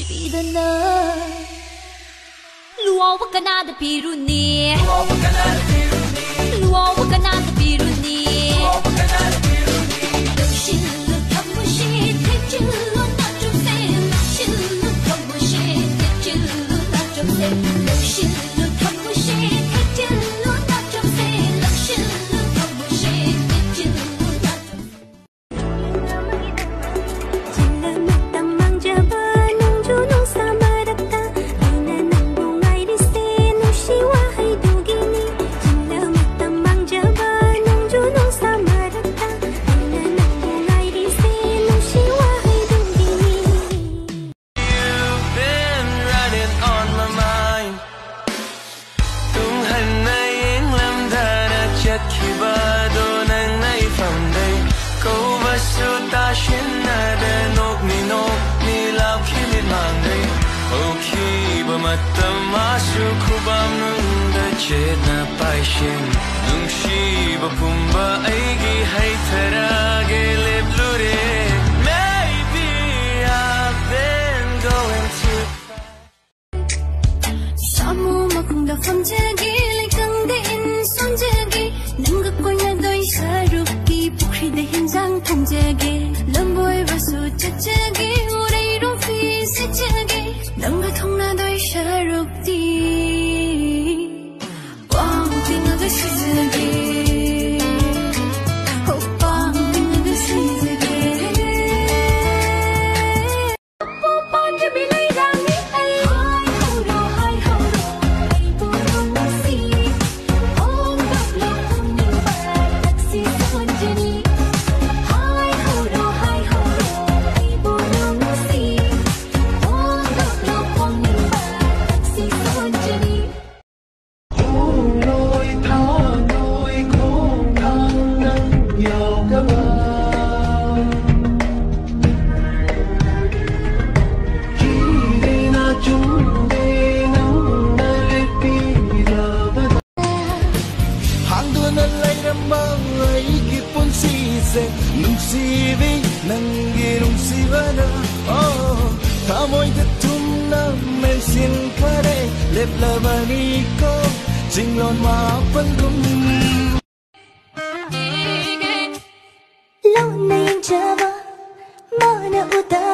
Pidana Luau Kanada Piruni Luau Kanada Piruni Shin look come with shit take you not to say Shin look come with shit take you not to say Shin look come with shit take you not to say Shin look come with shit take you not to say Masu kubam nung da chet na paishin nung shi ba pumba aigi hai thara ge lep lure maybe I've been going too Samu makung da kham jagi lekang de in son jagi nang ga ko na doi saruk ki pukhri de hinjang thong jagi lamboy basu chachagi urei ro fi se jagi nang ga thong na doi saruk ti wang ting ga si jagi ho pang ting ga si jagi po pan je bi lai rang ni ai ho ro hai ho ro ai bu ro na si ong gap lo ong ni ba taxi son jani hai ho ro ai bu ro na si ong gap lo ong ni ba taxi son jani lối thang lối khung thang nắng nhiều các bạn chỉ đi na chung đi nắng nơi đi là bên hàng đua nên lấy năm bao ấy kịp bốn si se nung si vi nang gi nung si vana oh tha moi the tum na men sin kare lep lavani ko Jinglon ma pandum Lo na yang java mana uta